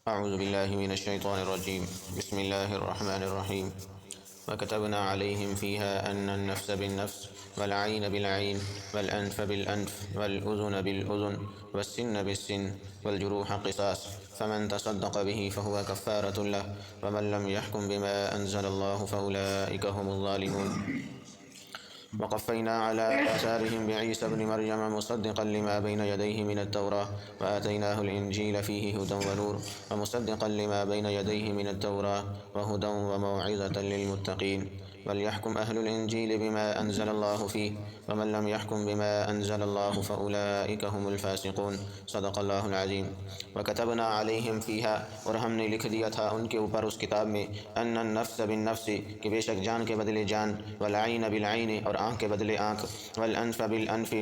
أعوذ بالله من الشيطان الرجيم. بسم الله الرحمن الرحيم. وكتبنا عليهم فيها أن النفس بالنفس والعين بالعين والأنف بالأنف والأذن بالأذن والسن بالسن والجروح قصاص فمن تصدق به فهو كفارة له ومن لم يحكم بما أنزل الله فأولئك هم الظالمون. وقفينا على آثارهم بعيسى ابن مريم مصدقا لما بين يديه من التوراة وآتيناه الإنجيل فيه هدى ونور ومصدقا لما بين يديه من التوراة وهدى وموعظة للمتقين. وليحكم أهل الإنجيل بما أنزل الله فيه ومن لم يحكم بما أنزل الله فأولئك هم الفاسقون. صدق اللہ العظیم. وكتبنا عليهم فيها، اور ہم نے لکھ دیا تھا ان کے اوپر اس کتاب میں، ان النفس بالنفس، کہ بے شک جان کے بدلے جان، والعین بالعین، اور آنکھ کے بدلے آنکھ، والانف بالانف،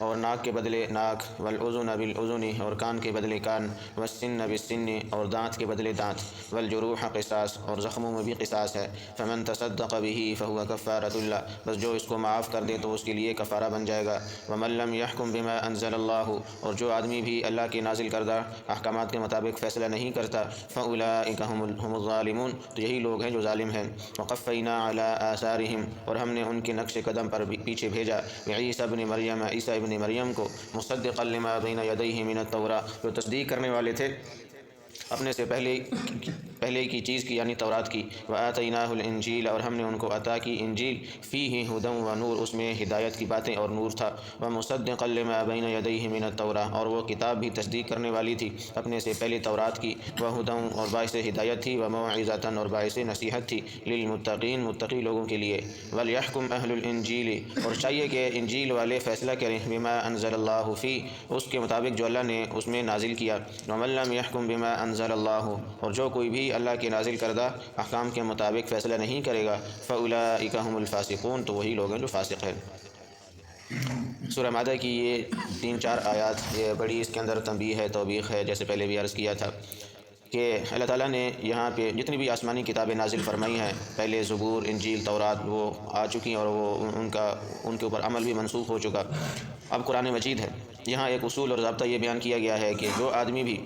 اور ناک کے بدلے ناک، والاذن بالاذن، اور کان کے بدلے کان، والسن بالسن، اور دانت کے بدلے دانت، والجروح قصاص، اور زخموں میں بھی قصاص ہے. فمن تصدق به فهو کفارۃ اللہ، بس جو اس کو معاف کر دے تو اس کے لیے کفارہ بن جائے گا. ومن لم يحكم بما انزل اللہ، اور جو آدمی بھی اللہ کے نازل کردہ احکامات کے مطابق فیصلہ نہیں کرتا، فاولئک هم الظالمون، تو یہی لوگ ہیں جو ظالم ہیں. وقفینا علی آثارہم، اور ہم نے ان کے نقش قدم پر پیچھے بھیجا، بعیسی ابن مریم، عیسیٰ ابن مریم کو، مصدقا لما بین یدیہ من التوراۃ، جو تصدیق کرنے والے تھے اپنے سے پہلے کی چیز کی، یعنی تورات کی. وآتیناہ الانجیل، اور ہم نے ان کو عطا کی انجیل، فیہ ہدی و نور، اس میں ہدایت کی باتیں اور نور تھا. ومصدقا لما بین یدیہ من التوراۃ، اور وہ کتاب بھی تصدیق کرنے والی تھی اپنے سے پہلے تورات کی. وہدی، اور باعث ہدایت تھی، وموعظۃ، اور باعث نصیحت تھی، للمتقین، متقی لوگوں کے لیے. ولیحکم اہل الانجیل، اور چاہیے کہ انجیل والے فیصلہ کریں، بما انزل اللہ فی، اس کے مطابق جو اللہ نے اس میں نازل کیا. ومن لم یحکم بما انزل اللہ، اور جو کوئی بھی اللہ کے نازل کردہ احکام کے مطابق فیصلہ نہیں کرے گا، فاولئک هم الفاسقون، تو وہی لوگ ہیں جو فاسق ہیں. سورہ مائدہ کی یہ 3-4 آیات، یہ بڑی اس کے اندر تنبیہ ہے، توبیخ ہے، جیسے پہلے بھی عرض کیا تھا کہ اللہ تعالیٰ نے یہاں پہ جتنی بھی آسمانی کتابیں نازل فرمائی ہیں، پہلے زبور، انجیل، تورات، وہ آ چکی ہیں، اور وہ ان کے اوپر عمل بھی منسوخ ہو چکا. اب قرآن مجید ہے، یہاں ایک اصول اور ضابطہ یہ بیان کیا گیا ہے کہ جو آدمی بھی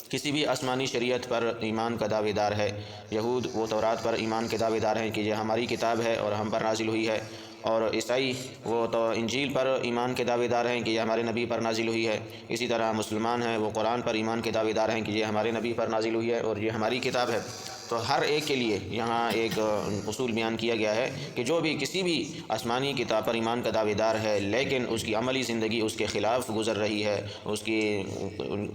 کسی بھی آسمانی شریعت پر ایمان کا دعوے دار ہے، یہود وہ تورات پر ایمان کے دعوے دار ہیں کہ یہ ہماری کتاب ہے اور ہم پر نازل ہوئی ہے، اور عیسائی وہ تو انجیل پر ایمان کے دعوے دار ہیں کہ یہ ہمارے نبی پر نازل ہوئی ہے. اسی طرح مسلمان ہیں، وہ قرآن پر ایمان کے دعوے دار ہیں کہ یہ ہمارے نبی پر نازل ہوئی ہے اور یہ ہماری کتاب ہے. تو ہر ایک کے لیے یہاں ایک اصول بیان کیا گیا ہے کہ جو بھی کسی بھی آسمانی کتاب پر ایمان کا دعوے دار ہے لیکن اس کی عملی زندگی اس کے خلاف گزر رہی ہے، اس کی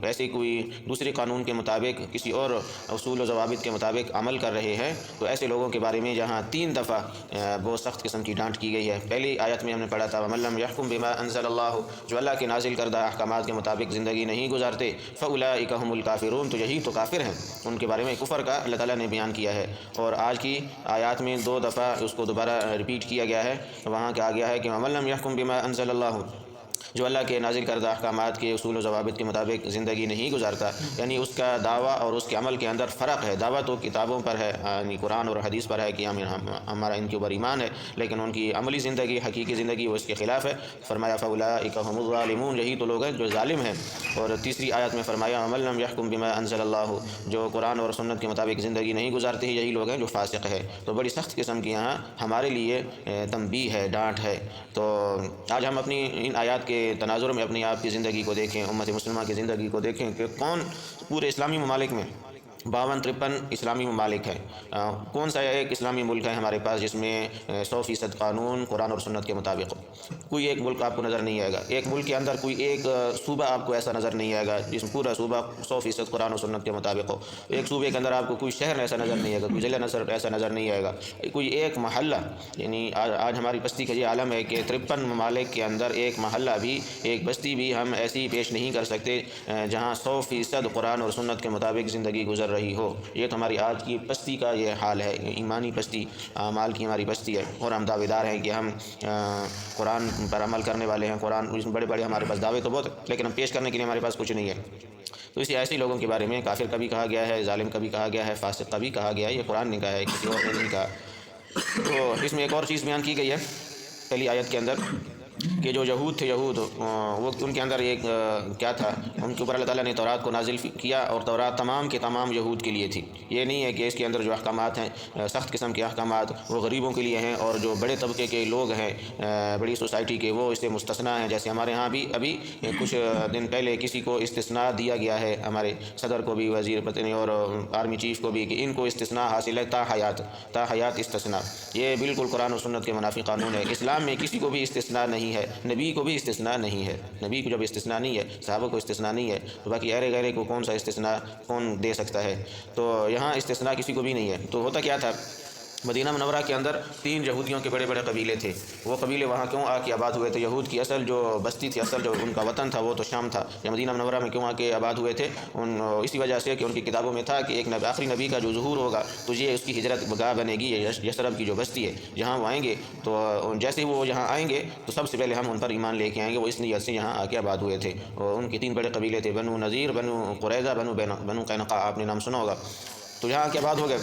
ایسے کوئی دوسرے قانون کے مطابق، کسی اور اصول و ضوابط کے مطابق عمل کر رہے ہیں، تو ایسے لوگوں کے بارے میں جہاں 3 دفعہ بہت سخت قسم کی ڈانٹ کی گئی ہے. پہلی آیت میں ہم نے پڑھا تھا، وَمَن لَّمْ يَحْكُم بِمَا أَنزَلَ اللَّهُ، جو اللہ کے نازل کردہ احکامات کے مطابق زندگی نہیں گزارتے، فَأُولَٰئِكَ هُمُ الْكَافِرُونَ، تو یہی تو کافر ہیں. ان کے بارے میں کفر کا اللہ تعالیٰ نے بیان کیا ہے. اور آج کی آیات میں 2 دفعہ اس کو دوبارہ ریپیٹ کیا گیا ہے. وہاں کہا گیا ہے کہ وَمَن لَّمْ يَحْكُم بِمَا أَنزَلَ اللَّهُ، جو اللہ کے نازل کردہ احکامات کے اصول و ضوابط کے مطابق زندگی نہیں گزارتا، یعنی اس کا دعویٰ اور اس کے عمل کے اندر فرق ہے. دعویٰ تو کتابوں پر ہے، یعنی قرآن اور حدیث پر ہے کہ ہمارا ان کے اوپر ایمان ہے، لیکن ان کی عملی زندگی، حقیقی زندگی وہ اس کے خلاف ہے. فرمایا فاولئک هم الظالمون، یہی تو لوگ ہیں جو ظالم ہیں. اور تیسری آیت میں فرمایا ومن لم يحكم بما انزل اللہ، جو قرآن اور سنت کے مطابق زندگی نہیں گزارتے ہیں، یہی لوگ ہیں جو فاسق ہے. تو بڑی سخت قسم کی یہاں ہمارے لیے تنبیہ ہے، ڈانٹ ہے. تو آج ہم اپنی ان آیات کے تناظر میں اپنی آپ کی زندگی کو دیکھیں، امت مسلمہ کی زندگی کو دیکھیں کہ کون پورے اسلامی ممالک میں 52-53 اسلامی ممالک ہیں، کون سا ایک اسلامی ملک ہے ہمارے پاس جس میں 100% قانون قرآن اور سنت کے مطابق ہو؟ کوئی ایک ملک آپ کو نظر نہیں آئے گا. ایک ملک کے اندر کوئی ایک صوبہ آپ کو ایسا نظر نہیں آئے گا جس میں پورا صوبہ 100% قرآن اور سنت کے مطابق ہو. ایک صوبے کے اندر آپ کو کوئی شہر ایسا نظر نہیں آئے گا، کوئی ضلع ایسا نظر نہیں آئے گا. کوئی ایک محلہ، یعنی آج ہماری بستی کا یہ عالم ہے کہ 53 ممالک کے اندر ایک محلہ بھی، ایک بستی بھی ہم ایسی پیش نہیں کر سکتے جہاں 100% قرآن اور سنت کے مطابق زندگی گزر رہی ہو. یہ تو ہماری آج کی بستی کا یہ حال ہے، ایمانی بستی، اعمال کی ہماری بستی ہے. اور ہم دعوے دار ہیں کہ ہم قرآن پر عمل کرنے والے ہیں، قرآن بڑے بڑے ہمارے پاس دعوے تو بہت، لیکن ہم پیش کرنے کے لیے ہمارے پاس کچھ نہیں ہے. تو اسی ایسے لوگوں کے بارے میں کافر کا بھی کہا گیا ہے، ظالم کا بھی کہا گیا ہے، فاسق کا بھی کہا گیا ہے. یہ قرآن نے کہا ہے، کسی اور نے نہیں کہا. تو اس میں ایک اور چیز بیان کی گئی ہے پہلی آیت کے اندر کہ جو یہود تھے، یہود وہ ان کے اندر ایک کیا تھا، ان کے اوپر اللہ تعالیٰ نے تورات کو نازل کیا، اور تورات تمام کے تمام یہود کے لیے تھی۔ یہ نہیں ہے کہ اس کے اندر جو احکامات ہیں سخت قسم کے احکامات وہ غریبوں کے لیے ہیں، اور جو بڑے طبقے کے لوگ ہیں بڑی سوسائٹی کے وہ اس سے مستثنیٰ ہیں۔ جیسے ہمارے ہاں بھی ابھی کچھ دن پہلے کسی کو استثناء دیا گیا ہے، ہمارے صدر کو بھی، وزیر پتہ نہیں اور آرمی چیف کو بھی، کہ ان کو استثناء حاصل ہے تا حیات استثناء۔ یہ بالکل قرآن و سنت کے منافی قانون ہے۔ اسلام میں کسی کو بھی استثناء نہیں ہے، نبی کو بھی استثناء نہیں ہے۔ نبی کو جب استثناء نہیں ہے، صحابہ کو استثناء نہیں ہے، تو باقی ارے غیرے کو کون سا استثناء کون دے سکتا ہے؟ تو یہاں استثناء کسی کو بھی نہیں ہے۔ تو ہوتا کیا تھا، مدینہ منورہ کے اندر 3 یہودیوں کے بڑے بڑے قبیلے تھے۔ وہ قبیلے وہاں کیوں آ کے آباد ہوئے تھے؟ یہود کی اصل جو بستی تھی، اصل جو ان کا وطن تھا وہ تو شام تھا۔ یا مدینہ منورہ میں کیوں آ کے آباد ہوئے تھے؟ اسی وجہ سے کہ ان کی کتابوں میں تھا کہ ایک آخری نبی کا جو ظہور ہوگا تو یہ اس کی ہجرت گاہ بنے گی، یہ یثرب کی جو بستی ہے جہاں وہ آئیں گے، تو جیسے وہ یہاں آئیں گے تو سب سے پہلے ہم ان پر ایمان لے کے آئیں گے۔ وہ اس نیت سے یہاں آ کے آباد ہوئے تھے، اور ان کے 3 بڑے قبیلے تھے، بنو نذیر، بنو قریظہ، بنو قینقاع، آپ نے نام سنا ہوگا۔ تو یہاں آ کے آباد ہو گئے۔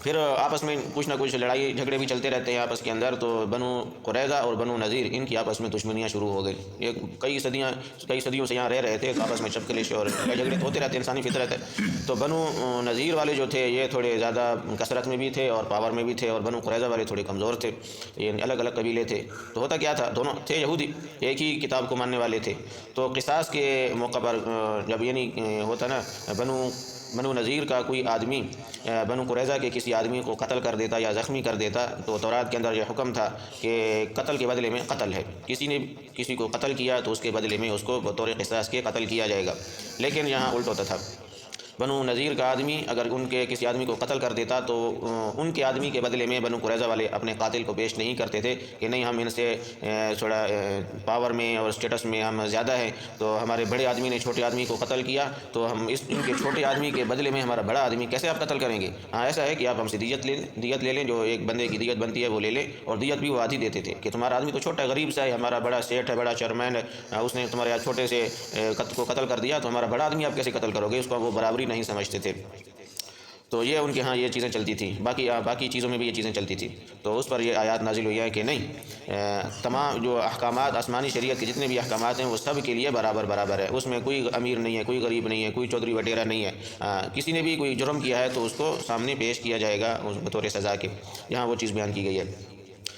پھر آپس میں کچھ نہ کچھ لڑائی جھگڑے بھی چلتے رہتے ہیں آپس کے اندر۔ تو بنو قریظہ اور بنو نذیر ان کی آپس میں دشمنیاں شروع ہو گئی۔ یہ کئی صدیوں سے یہاں رہ رہے تھے، آپس میں چپ کلش اور جھگڑے ہوتے رہتے، انسانی فطرت ہے۔ تو بنو نذیر والے جو تھے یہ تھوڑے زیادہ کثرت میں بھی تھے اور پاور میں بھی تھے، اور بنو قریظہ والے تھوڑے کمزور تھے۔ یہ الگ الگ قبیلے تھے۔ تو ہوتا کیا تھا، دونوں تھے یہودی، ایک ہی کتاب کو ماننے والے تھے۔ تو قصاص کے موقع پر جب یعنی ہوتا نا، بنو نذیر کا کوئی آدمی بنو قریظہ کے کسی آدمی کو قتل کر دیتا یا زخمی کر دیتا، تو تورات کے اندر یہ حکم تھا کہ قتل کے بدلے میں قتل ہے، کسی نے کسی کو قتل کیا تو اس کے بدلے میں اس کو بطور قصاص کے قتل کیا جائے گا۔ لیکن یہاں الٹ ہوتا تھا، بنو نذیر کا آدمی اگر ان کے کسی آدمی کو قتل کر دیتا تو ان کے آدمی کے بدلے میں بنو قریظہ والے اپنے قاتل کو پیش نہیں کرتے تھے کہ نہیں ہم ان سے تھوڑا پاور میں اور اسٹیٹس میں ہم زیادہ ہیں، تو ہمارے بڑے آدمی نے چھوٹے آدمی کو قتل کیا تو ہم ان کے چھوٹے آدمی کے بدلے میں ہمارا بڑا آدمی کیسے آپ قتل کریں گے؟ ہاں ایسا ہے کہ آپ ہم سے دیت لے لیں، جو ایک بندے کی دیت بنتی ہے وہ لے لیں، اور دیت بھی وہ آدھی دیتے تھے کہ تمہارا آدمی تو چھوٹا غریب سا ہے، ہمارا بڑا سیٹ ہے، بڑا چیئرمین ہے، اس نے تمہارے چھوٹے سے کو قتل کر دیا، تو ہمارا بڑا آدمی آپ کیسے قتل کرو گے؟ اس کو وہ برابری نہیں سمجھتے تھے۔ تو یہ ان کے ہاں یہ چیزیں چلتی تھیں، باقی چیزوں میں بھی یہ چیزیں چلتی تھیں۔ تو اس پر یہ آیات نازل ہوئی ہے کہ نہیں، تمام جو احکامات آسمانی شریعت کے جتنے بھی احکامات ہیں وہ سب کے لیے برابر ہے، اس میں کوئی امیر نہیں ہے، کوئی غریب نہیں ہے، کوئی چودھری وٹیرا نہیں ہے۔ کسی نے بھی کوئی جرم کیا ہے تو اس کو سامنے پیش کیا جائے گا بطور سزا کے، یہاں وہ چیز بیان کی گئی ہے۔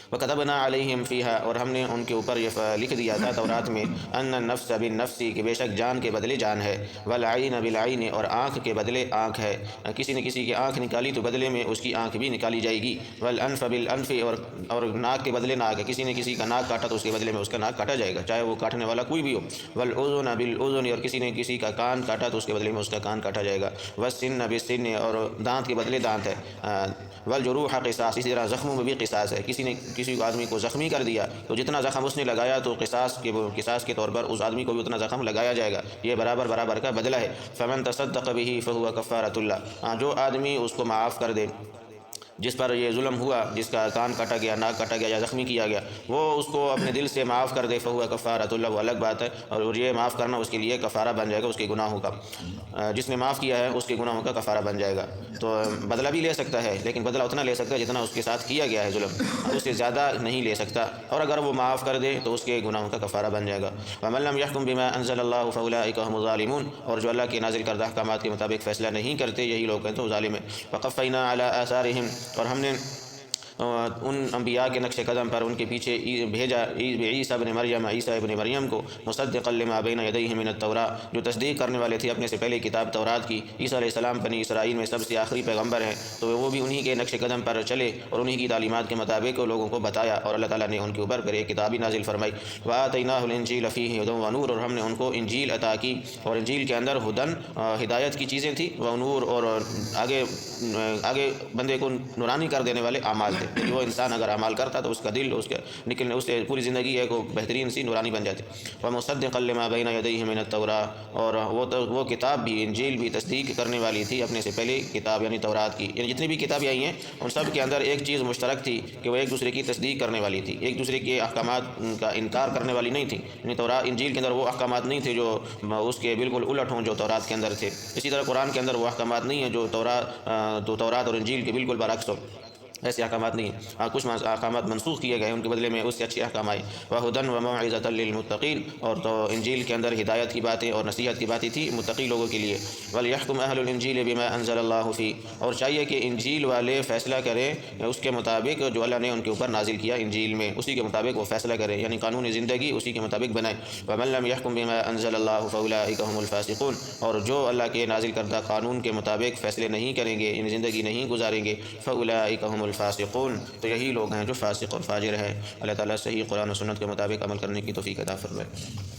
وَكَتَبْنَا عَلَيْهِمْ فِيهَا، اور ہم نے ان کے اوپر یہ لکھ دیا تھا تورات میں، أَنَّ النَّفْسَ بِالنَّفْسِ، کہ بے شک جان کے بدلے جان ہے، وَالْعَيْنَ بِالْعَيْنِ، اور آنکھ کے بدلے آنکھ ہے، کسی نے کسی کی آنکھ نکالی تو بدلے میں اس کی آنکھ بھی نکالی جائے گی، وَالْأَنْفَ بِالْأَنْفِ، اور ناک کے بدلے ناک ہے، کسی نے کسی کا ناک کاٹا تو اس کے بدلے میں اس کا ناک کاٹا جائے گا، چاہے وہ کاٹنے والا کوئی بھی ہو، وَالْأُذُنَ بِالْأُذُنِ، اور کسی نے کسی کا کان کاٹا تو اس کے بدلے میں اس کا کان کاٹا جائے گا، وَالسِّنَّ بِالسِّنِّ، اور دانت کے بدلے دانت ہے، وَالْجُرُوحَ قِصَاص، اسی طرح زخموں میں بھی قصاص ہے، کسی نے کسی آدمی کو زخمی کر دیا تو جتنا زخم اس نے لگایا تو قصاص کے طور پر اس آدمی کو بھی اتنا زخم لگایا جائے گا، یہ برابر کا بدلہ ہے۔ فمن تصدق به فهو کفارۃ اللہ، جو آدمی اس کو معاف کر دے جس پر یہ ظلم ہوا، جس کا کان کاٹا گیا، ناک کاٹا گیا یا زخمی کیا گیا، وہ اس کو اپنے دل سے معاف کر دے، فہو کفارۃ اللہ، وہ الگ بات ہے، اور یہ معاف کرنا اس کے لیے کفارہ بن جائے گا اس کے گناہوں کا، جس نے معاف کیا ہے اس کے گناہوں کا کفارہ بن جائے گا۔ تو بدلہ بھی لے سکتا ہے، لیکن بدلہ اتنا لے سکتا ہے جتنا اس کے ساتھ کیا گیا ہے ظلم، اس سے زیادہ نہیں لے سکتا، اور اگر وہ معاف کر دے تو اس کے گناہوں کا کفارہ بن جائے گا۔ وَمَن لَّمْ يَحْكُم بِمَا أَنزَلَ اللَّهُ فَأُولَٰئِكَ هُمُ الظَّالِمُونَ، اور جو اللہ کے نازل کردہ احکامات کے مطابق فیصلہ نہیں کرتے یہی لوگ ہیں تو ظالم ہیں۔ وَقَفَّيْنَا عَلَىٰ آثَارِهِمْ، اور ہم نے ان انبیاء کے نقش قدم پر ان کے پیچھے بھیجا عیسیٰ ابن مریم، عیسیٰ ابن مریم کو، مصدقا لما بین یدیہ من التوراۃ، جو تصدیق کرنے والے تھے اپنے سے پہلے کتاب تورات کی۔ عیسیٰ علیہ السلام بنی اسرائیل میں سب سے آخری پیغمبر ہیں، تو وہ بھی انہی کے نقش قدم پر چلے اور انہی کی تعلیمات کے مطابق لوگوں کو بتایا، اور اللہ تعالیٰ نے ان کے اوپر پھر ایک کتاب نازل فرمائی۔ وآتیناہ الانجیل فیہ ھدی ونور، اور ہم نے ان کو انجیل عطا کی، اور انجیل کے اندر ہدن ہدایت کی چیزیں تھیں، ونور، اور آگے بندے کو نورانی کر دینے والے اعمال تھے، کہ وہ انسان اگر اعمال کرتا تو اس کا دل اس کے نکلنے، اس سے پوری زندگی ایک بہترین سی نورانی بن جاتی۔ ومصدقا لما بین یدیہ من التوراۃ، اور وہ کتاب بھی، انجیل بھی تصدیق کرنے والی تھی اپنے سے پہلے کتاب یعنی تورات کی، یعنی جتنی بھی کتابیں آئی ہیں ان سب کے اندر ایک چیز مشترک تھی کہ وہ ایک دوسرے کی تصدیق کرنے والی تھی، ایک دوسرے کے احکامات کا انکار کرنے والی نہیں تھی، یعنی انجیل کے اندر وہ احکامات نہیں تھے جو اس کے بالکل الٹ ہوں جو تورات کے اندر تھے، اسی طرح قرآن کے اندر وہ احکامات نہیں ہیں جو تورات اور انجیل کے بالکل برعکس ہو۔ ایسے احکامات نہیں ہیں، کچھ احکامات منسوخ کیے گئے، ان کے بدلے میں اس سے اچھے احکام آئے۔ وَهُدًى وَمَوْعِظَةً لِّلْمُتَّقِينَ، اور تو انجیل کے اندر ہدایت کی باتیں اور نصیحت کی باتیں تھی متقی لوگوں کے لیے۔ وَلْيَحْكُمْ أَهْلُ الْإِنجِيلِ بِمَا أَنزَلَ اللَّهُ فِيهِ، اور چاہیے کہ انجیل والے فیصلہ کریں اس کے مطابق جو اللہ نے ان کے اوپر نازل کیا انجیل میں، اسی کے مطابق وہ فیصلہ کریں، یعنی قانون زندگی اسی کے مطابق بنائیں۔ وَمَن لَّمْ يَحْكُم بِمَا أَنزَلَ اللَّهُ فَأُولَٰئِكَ هُمُ الْفَاسِقُونَ، اور جو اللہ کے نازل کردہ قانون کے مطابق فیصلے نہیں کریں گے، ان زندگی نہیں گزاریں گے، فَأُولَٰئِكَ هُمُ الْفَاسِقُونَ، تو یہی لوگ ہیں جو فاسق اور فاجر ہیں۔ اللہ تعالیٰ صحیح قرآن و سنت کے مطابق عمل کرنے کی توفیق عطا فرمائے۔